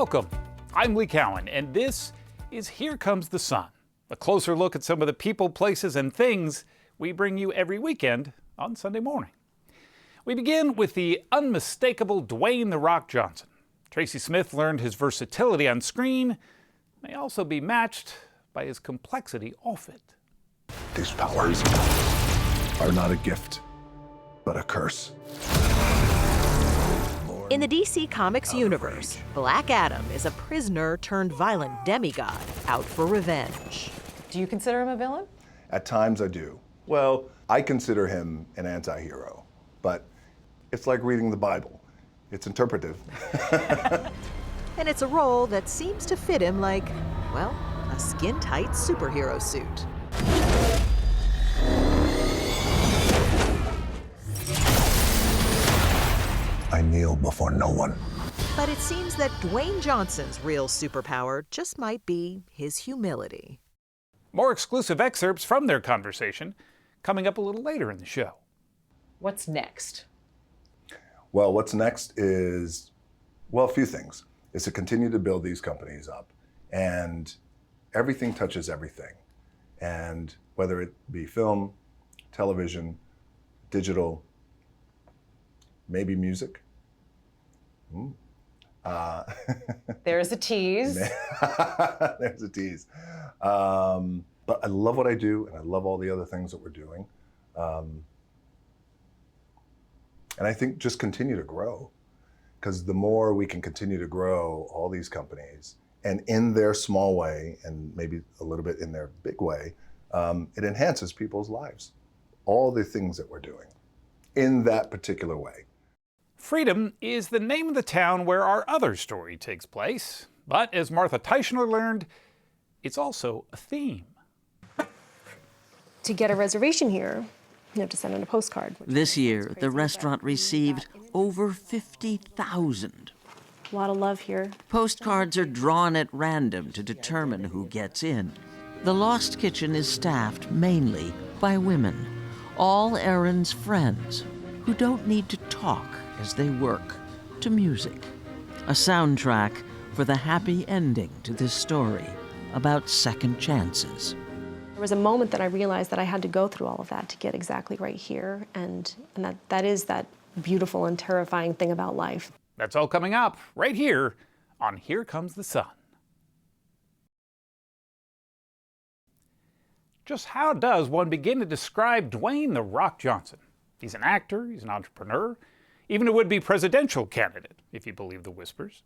Welcome. I'm Lee Cowan, and this is Here Comes the Sun, a closer look at some of the people, places, and things we bring you every weekend on Sunday morning. We begin with the unmistakable Dwayne "The Rock" Johnson. Tracy Smith learned his versatility on screen may also be matched by his complexity off it. These powers are not a gift, but a curse. In the DC Comics universe, Black Adam is a prisoner turned violent demigod out for revenge. Do you consider him a villain? At times I do. Well, I consider him an anti-hero, but it's like reading the Bible. It's interpretive. And it's a role that seems to fit him like, well, a skin-tight superhero suit. I kneel before no one. But it seems that Dwayne Johnson's real superpower just might be his humility. More exclusive excerpts from their conversation coming up a little later in the show. What's next? Well, what's next is, well, a few things. Is to continue to build these companies up. And everything touches everything. And whether it be film, television, digital, maybe music. There's a tease. There's a tease. But I love what I do, and I love all the other things that we're doing. And I think just continue to grow, because the more we can continue to grow all these companies, and in their small way, and maybe a little bit in their big way, it enhances people's lives. All the things that we're doing in that particular way. Freedom is the name of the town where our other story takes place. But as Martha Teichner learned, it's also a theme. To get a reservation here, you have to send in a postcard. This year, the restaurant received over 50,000. A lot of love here. Postcards are drawn at random to determine who gets in. The Lost Kitchen is staffed mainly by women, all Erin's friends, who don't need to talk as they work to music. A soundtrack for the happy ending to this story about second chances. There was a moment that I realized that I had to go through all of that to get exactly right here, and that is that beautiful and terrifying thing about life. That's all coming up right here on Here Comes the Sun. Just how does one begin to describe Dwayne "The Rock" Johnson? He's an actor, he's an entrepreneur, even a would-be presidential candidate, if you believe the whispers.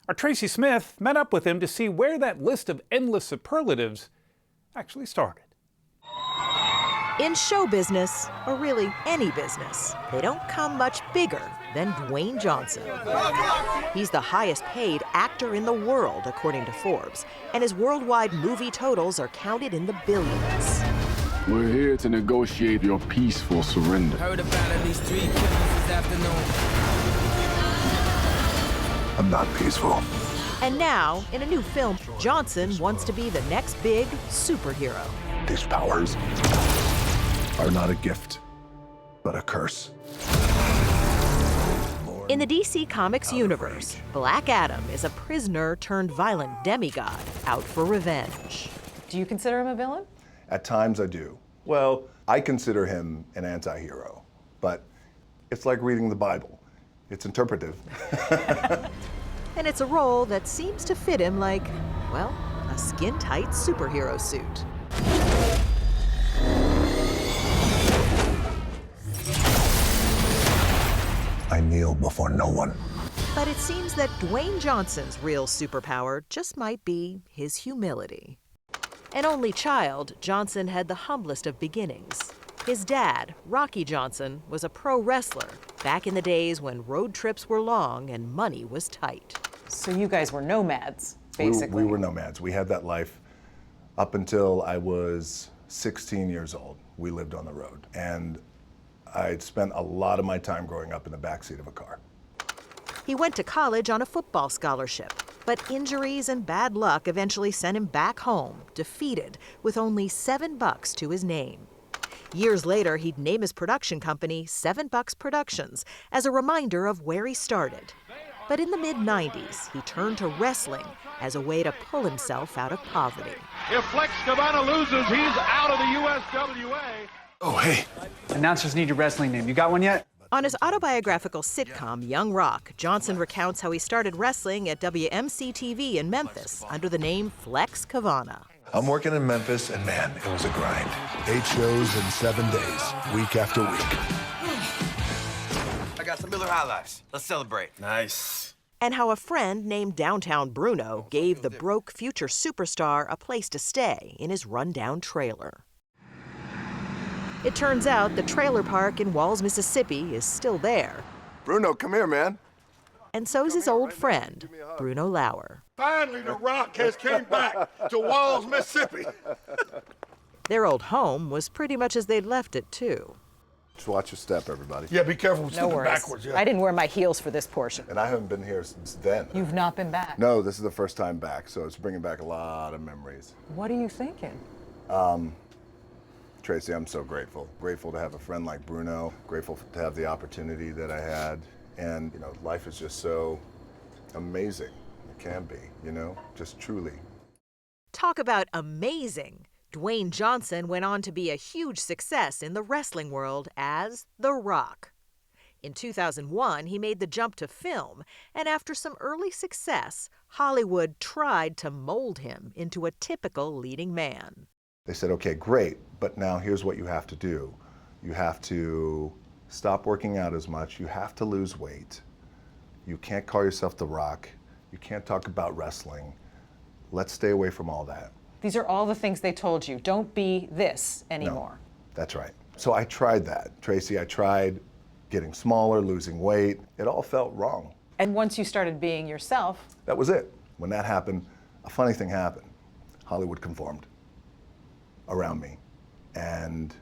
Our Tracy Smith met up with him to see where that list of endless superlatives actually started. In show business, or really any business, they don't come much bigger than Dwayne Johnson. He's the highest paid actor in the world, according to Forbes, and his worldwide movie totals are counted in the billions. We're here to negotiate your peaceful surrender. Heard about at least 3 killings this afternoon. I'm not peaceful. And now, in a new film, Johnson wants to be the next big superhero. These powers are not a gift, but a curse. In the DC Comics universe, Black Adam is a prisoner turned violent demigod out for revenge. Do you consider him a villain? At times I do. Well, I consider him an anti-hero, but it's like reading the Bible. It's interpretive. And it's a role that seems to fit him like, well, a skin-tight superhero suit. I kneel before no one. But it seems that Dwayne Johnson's real superpower just might be his humility. An only child, Johnson had the humblest of beginnings. His dad, Rocky Johnson, was a pro wrestler back in the days when road trips were long and money was tight. So you guys were nomads, basically. We were nomads. We had that life up until I was 16 years old. We lived on the road. And I'd spent a lot of my time growing up in the backseat of a car. He went to college on a football scholarship, but injuries and bad luck eventually sent him back home, defeated, with only $7 to his name. Years later, he'd name his production company $7 Productions as a reminder of where he started. But in the mid-90s, he turned to wrestling as a way to pull himself out of poverty. If Flex Cavana loses, he's out of the USWA. Oh, hey. Announcers need your wrestling name. You got one yet? On his autobiographical sitcom, Young Rock, Johnson recounts how he started wrestling at WMC-TV in Memphis under the name Flex Cavana. I'm working in Memphis, and man, it was a grind. 8 shows in 7 days, week after week. I got some Miller High Lifes. Let's celebrate. Nice. And how a friend named Downtown Bruno gave the broke future superstar a place to stay in his rundown trailer. It turns out the trailer park in Walls, Mississippi is still there. Bruno, come here, man. And so's his old friend, Bruno Lauer. Finally, The Rock has came back to Walls, Mississippi. Their old home was pretty much as they'd left it, too. Just watch your step, everybody. Yeah, be careful No stepping worries. backwards. Yeah. I didn't wear my heels for this portion. And I haven't been here since then. You've not been back. No, this is the first time back, so it's bringing back a lot of memories. What are you thinking? Tracy, I'm so grateful. Grateful to have a friend like Bruno. Grateful to have the opportunity that I had. And, you know, life is just so amazing. It can be, you know, just truly. Talk about amazing. Dwayne Johnson went on to be a huge success in the wrestling world as The Rock. In 2001, he made the jump to film, and after some early success, Hollywood tried to mold him into a typical leading man. They said, okay, great, but now here's what you have to do. You have to stop working out as much. You have to lose weight. You can't call yourself The Rock. You can't talk about wrestling. Let's stay away from all that. These are all the things they told you. Don't be this anymore. No, that's right. So I tried that, Tracy. I tried getting smaller, losing weight. It all felt wrong. And once you started being yourself, That was it. When that happened, a funny thing happened. Hollywood conformed around me. And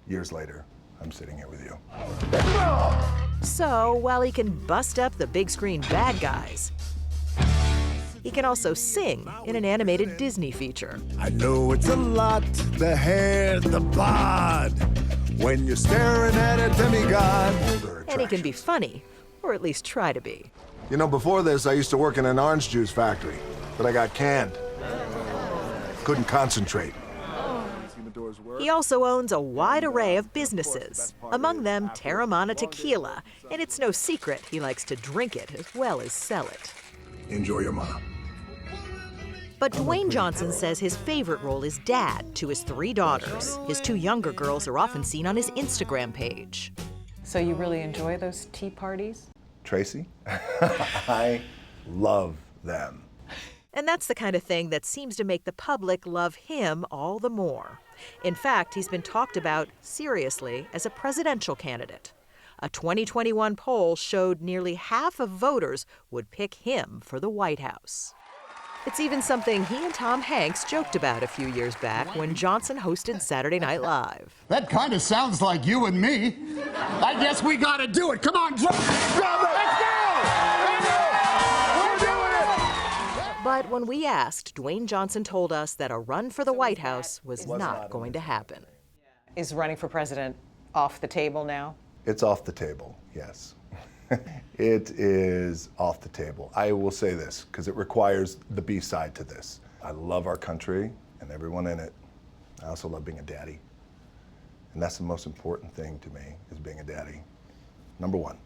years later, I'm sitting here with you. So, while he can bust up the big screen bad guys, he can also sing in an animated Disney feature. I know it's a lot, the hair, the bod, when you're staring at a demigod. And he can be funny, or at least try to be. You know, before this, I used to work in an orange juice factory, but I got canned. Couldn't concentrate. He also owns a wide array of businesses, among them Terramana Tequila, and it's no secret he likes to drink it as well as sell it. Enjoy your mom. But Dwayne Johnson says his favorite role is dad to his 3 daughters. His 2 younger girls are often seen on his Instagram page. so you really enjoy those tea parties? Tracy, I love them. And that's the kind of thing that seems to make the public love him all the more. In fact, he's been talked about seriously as a presidential candidate. A 2021 poll showed nearly half of voters would pick him for the White House. It's even something he and Tom Hanks joked about a few years back when Johnson hosted Saturday Night Live. That kind of sounds like you and me. I guess we gotta do it. Come on, drum it! Let's go! We're doing it! But when we asked, Dwayne Johnson told us that a run for the White House was not going to happen. Is running for president off the table now? It's off the table, yes. It is off the table. I will say this, because it requires the B side to this. I love our country and everyone in it. I also love being a daddy. And that's the most important thing to me, is being a daddy. Number one,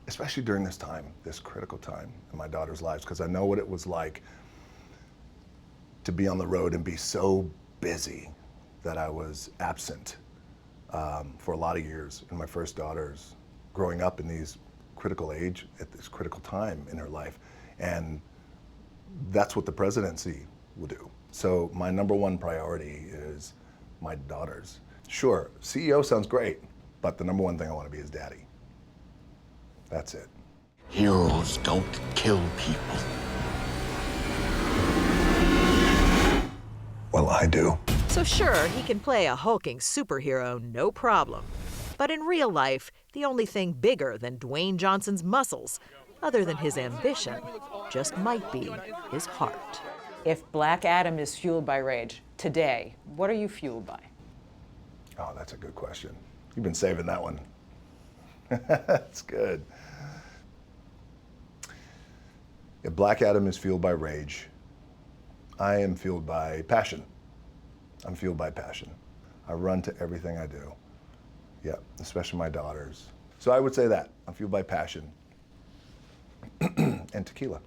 especially during this time, this critical time in my daughter's lives, because I know what it was like to be on the road and be so busy that I was absent for a lot of years in my first daughter's growing up in these critical age at this critical time in her life. And that's what the presidency will do. So my number one priority is my daughters. Sure, CEO sounds great, but the number one thing I want to be is daddy. That's it. Heroes don't kill people. Well, I do. So sure, he can play a hulking superhero, no problem. But in real life, the only thing bigger than Dwayne Johnson's muscles, other than his ambition, just might be his heart. If Black Adam is fueled by rage, today, what are you fueled by? Oh, that's a good question. You've been saving that one. That's good. If Black Adam is fueled by rage, I am fueled by passion. I'm fueled by passion. I run to everything I do. Yeah, especially my daughters. So I would say that. I'm fueled by passion and tequila.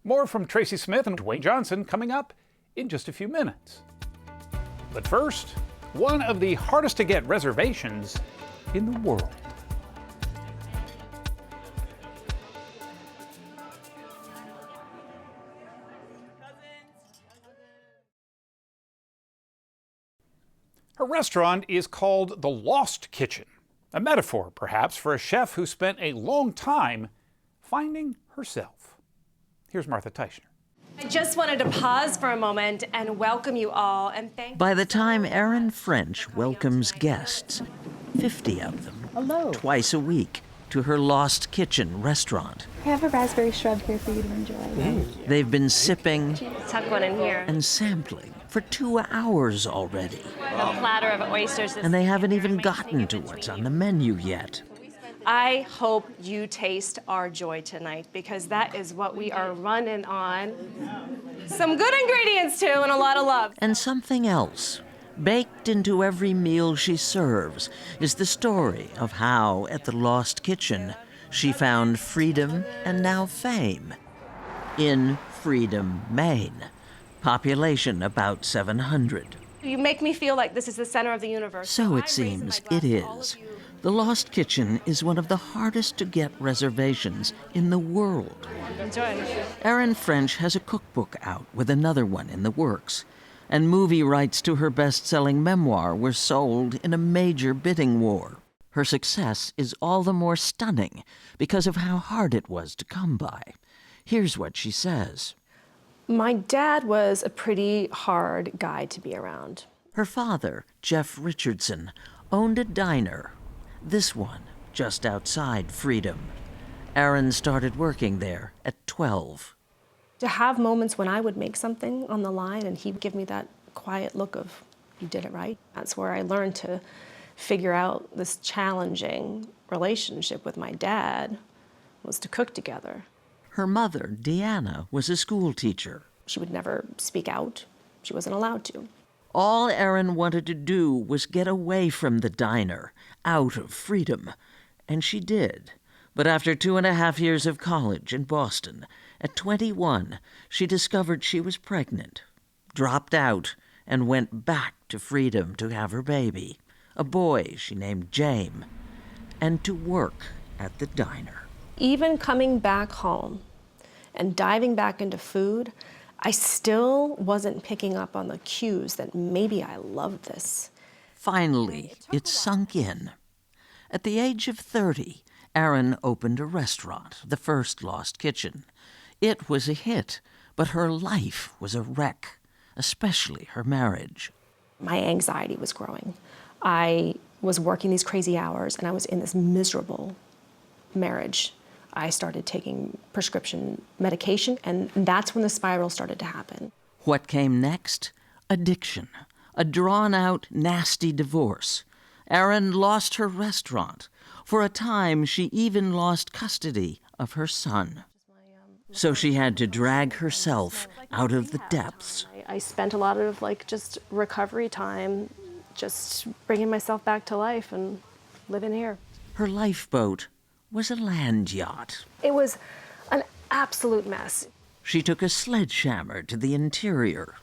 More from Tracy Smith and Dwayne Johnson coming up in just a few minutes. But first, one of the hardest to get reservations in the world. Her restaurant is called the Lost Kitchen, a metaphor, perhaps, for a chef who spent a long time finding herself. Here's Martha Teichner. I just wanted to pause for a moment and welcome you all and thank By the time Erin French welcomes guests, 50 of them, twice a week, to her Lost Kitchen restaurant. I have a raspberry shrub here for you to enjoy. They've been sipping tuck one in here. and sampling for 2 hours already. A platter of oysters. And they haven't even gotten to what's on the menu yet. I hope you taste our joy tonight because that is what we are running on. Some good ingredients too and a lot of love. And something else. Baked into every meal she serves is the story of how, at the Lost Kitchen, she found freedom and now fame in Freedom, Maine. Population about 700. You make me feel like this is the center of the universe. So it seems it is. The Lost Kitchen is one of the hardest to get reservations in the world. Enjoy. Erin French has a cookbook out with another one in the works. And movie rights to her best-selling memoir were sold in a major bidding war. Her success is all the more stunning because of how hard it was to come by. Here's what she says. My dad was a pretty hard guy to be around. Her father, Jeff Richardson, owned a diner. This one, just outside Freedom. Erin started working there at 12. To have moments when I would make something on the line and he'd give me that quiet look of, you did it right. That's where I learned to figure out this challenging relationship with my dad, was to cook together. Her mother, Deanna, was a school teacher. She would never speak out. She wasn't allowed to. All Erin wanted to do was get away from the diner, out of Freedom. And she did. But after 2.5 years of college in Boston, at 21, she discovered she was pregnant, dropped out, and went back to Freedom to have her baby, a boy she named James, and to work at the diner. Even coming back home and diving back into food, I still wasn't picking up on the cues that maybe I loved this. Finally, it sunk in. At the age of 30, Erin opened a restaurant, the first Lost Kitchen. It was a hit, but her life was a wreck, especially her marriage. My anxiety was growing. I was working these crazy hours, and I was in this miserable marriage. I started taking prescription medication, and that's when the spiral started to happen. What came next? Addiction. A drawn-out, nasty divorce. Erin lost her restaurant. For a time, she even lost custody of her son. So she had to drag herself out of the depths. I spent a lot of just recovery time, just bringing myself back to life and living here. Her lifeboat was a land yacht. It was an absolute mess. She took a sledgehammer to the interior.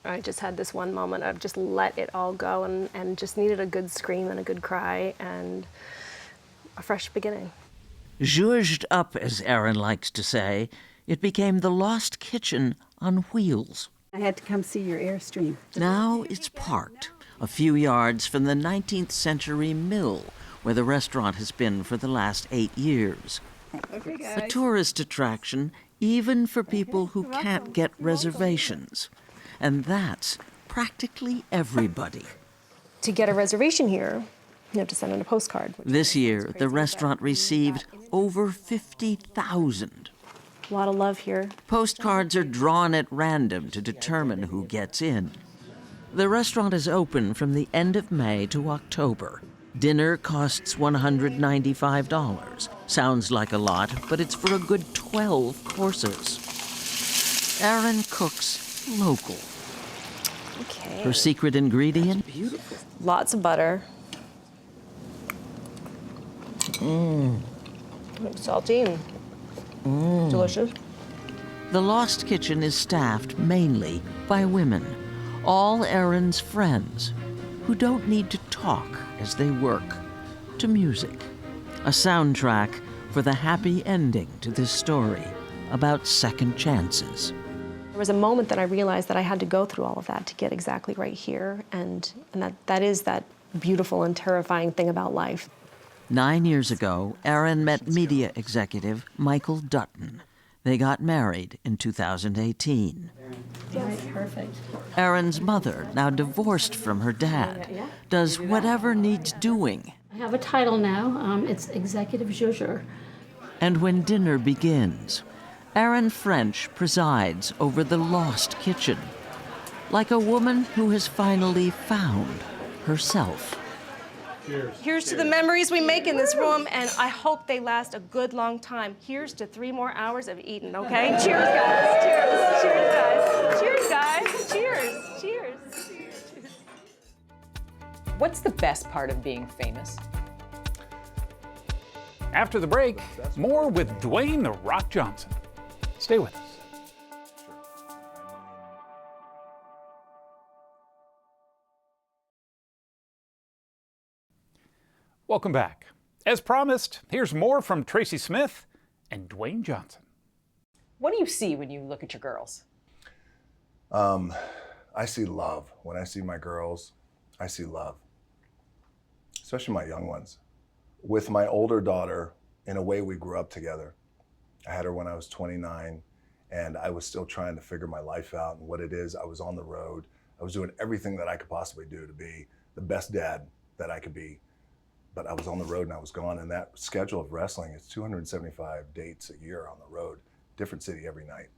I just had this one moment of just let it all go and just needed a good scream and a good cry and a fresh beginning. Zhuzhed up, as Erin likes to say, it became the Lost Kitchen on wheels. I had to come see your Airstream. Now it's parked a few yards from the 19th century mill, where the restaurant has been for the last 8 years. Okay, guys. A tourist attraction, even for people who can't get reservations. And that's practically everybody. To get a reservation here, you have to send in a postcard. This year, the restaurant received over 50,000. A lot of love here. Postcards are drawn at random to determine who gets in. The restaurant is open from the end of May to October. Dinner costs $195. Sounds like a lot, but it's for a good 12 courses. Erin cooks local. Okay. Her secret ingredient? Beautiful. Lots of butter. Salty and delicious. The Lost Kitchen is staffed mainly by women, all Erin's friends, who don't need to talk as they work, to music. A soundtrack for the happy ending to this story about second chances. There was a moment that I realized that I had to go through all of that to get exactly right here, and that is that beautiful and terrifying thing about life. 9 years ago, Erin met media executive Michael Dutton. They got married in 2018. Yes. Perfect. Erin's mother, now divorced from her dad, does whatever needs doing. I have a title now. It's Executive Zhuzher. And when dinner begins, Erin French presides over the Lost Kitchen, like a woman who has finally found herself. Here's to the memories we make in this room, and I hope they last a good long time. Here's to 3 more hours of eating, okay? Cheers, guys. Cheers. Cheers, guys. Cheers, guys. Cheers. Cheers. What's the best part of being famous? After the break, more with Dwayne "The Rock" Johnson. Stay with us. Welcome back. As promised, here's more from Tracy Smith and Dwayne Johnson. What do you see when you look at your girls? I see love. When I see my girls, I see love, especially my young ones. With my older daughter, in a way, we grew up together. I had her when I was 29, and I was still trying to figure my life out and what it is. I was on the road. I was doing everything that I could possibly do to be the best dad that I could be. But I was on the road and I was gone, and that schedule of wrestling is 275 dates a year on the road, different city every night.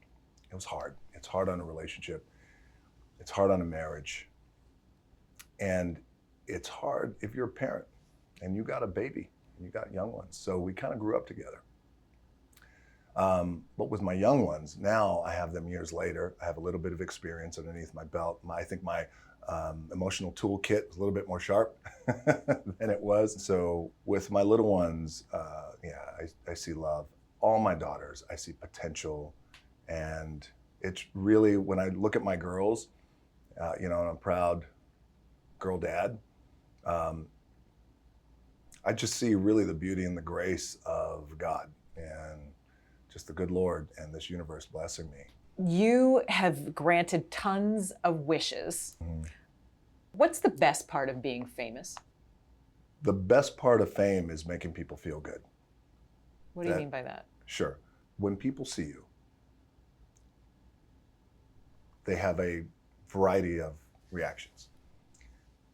It was hard. It's hard on a relationship. It's hard on a marriage. And it's hard if you're a parent and you got a baby and you got young ones. So we kind of grew up together. But with my young ones, now I have them years later. I have a little bit of experience underneath my belt. I think my emotional toolkit is a little bit more sharp than it was. So with my little ones, I see love. All my daughters, I see potential. And it's really, when I look at my girls, and I'm a proud girl dad, I just see really the beauty and the grace of God and just the good Lord and this universe blessing me. You have granted tons of wishes. What's the best part of being famous? The best part of fame is making people feel good. What do you mean by that? Sure. When people see you, they have a variety of reactions.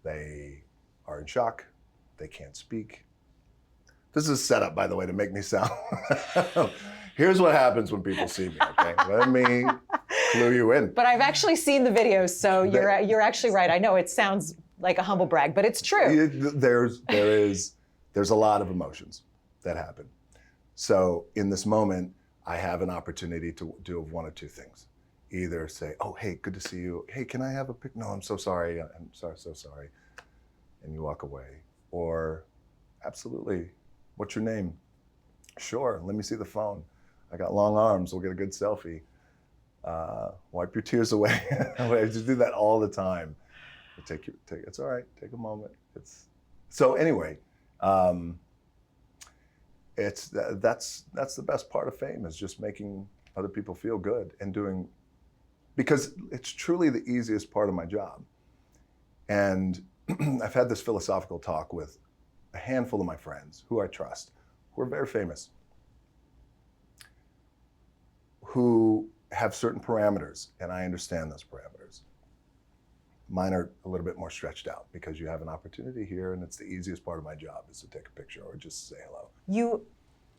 They are in shock. They can't speak. This is set up, by the way, to make me sound. Here's what happens when people see me, okay? Let me clue you in. But I've actually seen the videos, so you're actually right. I know it sounds like a humble brag, but it's true. There's a lot of emotions that happen. So in this moment, I have an opportunity to do one of two things. Either say, oh, hey, good to see you. Hey, can I have a pic? No, I'm so sorry. I'm sorry, so sorry. And you walk away. Or, absolutely, what's your name? Sure, let me see the phone. I got long arms, we'll get a good selfie. Wipe your tears away. I just do that all the time. It's all right, take a moment. So anyway, that's the best part of fame, is just making other people feel good and doing, because it's truly the easiest part of my job. And I've had this philosophical talk with a handful of my friends who I trust, who are very famous, who have certain parameters, and I understand those parameters. Mine are a little bit more stretched out, because you have an opportunity here, and it's the easiest part of my job is to take a picture or just say hello. You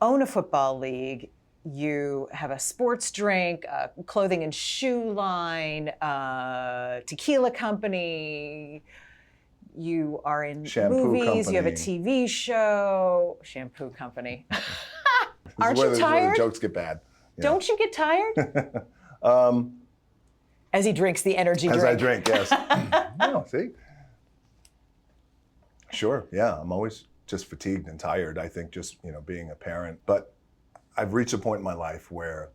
own a football league. You have a sports drink, a clothing and shoe line, tequila company. You are in Shampoo movies, you have a company. TV show, shampoo company. Aren't This you is where tired? the jokes get bad. Yeah. Don't you get tired? As he drinks the energy drink. As I drink, yes. No, see? Sure, yeah, I'm always just fatigued and tired, I think, just, being a parent. But I've reached a point in my life where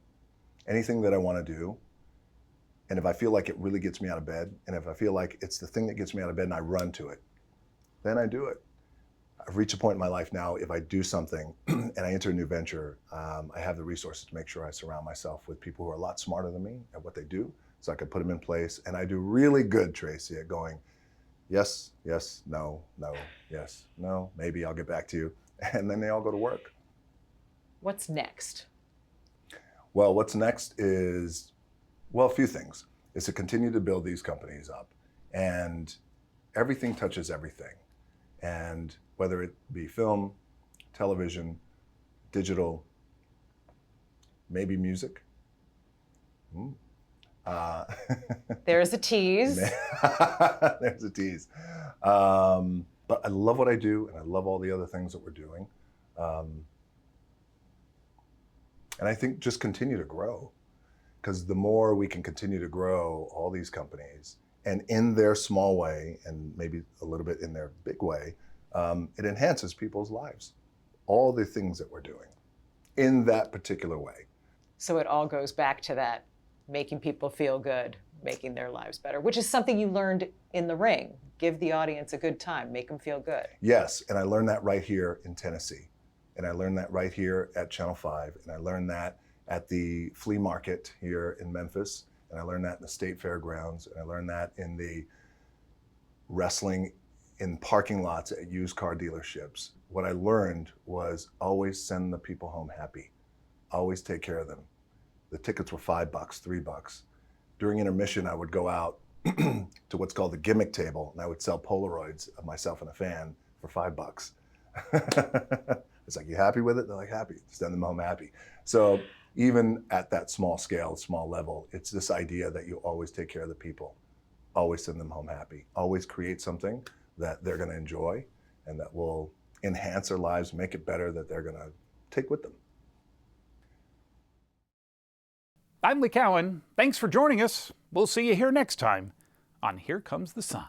anything that I want to do, and if I feel like it really gets me out of bed, and if I feel like it's the thing that gets me out of bed and I run to it, then I do it. I've reached a point in my life now, if I do something and I enter a new venture, I have the resources to make sure I surround myself with people who are a lot smarter than me at what they do, so I can put them in place. And I do really good, Tracy, at going, yes, yes, no, no, yes, no, maybe I'll get back to you. And then they all go to work. What's next? Well, what's next is, a few things. Is to continue to build these companies up. And everything touches everything. And whether it be film, television, digital, maybe music. There's a tease. There's a tease. But I love what I do, and I love all the other things that we're doing. And I think just continue to grow, because the more we can continue to grow all these companies, and in their small way, and maybe a little bit in their big way, it enhances people's lives. All the things that we're doing in that particular way. So it all goes back to that, making people feel good, making their lives better, which is something you learned in the ring. Give the audience a good time, make them feel good. Yes, and I learned that right here in Tennessee. And I learned that right here at Channel 5. And I learned that at the flea market here in Memphis. And I learned that in the state fairgrounds. And I learned that in the wrestling in parking lots at used car dealerships. What I learned was always send the people home happy. Always take care of them. The tickets were $5, $3. During intermission, I would go out to what's called the gimmick table, and I would sell Polaroids of myself and a fan for $5. It's like, you happy with it? They're like, happy. Send them home happy. So even at that small scale, small level, it's this idea that you always take care of the people, always send them home happy, always create something that they're going to enjoy and that will enhance their lives, make it better, that they're going to take with them. I'm Lee Cowan. Thanks for joining us. We'll see you here next time on Here Comes the Sun.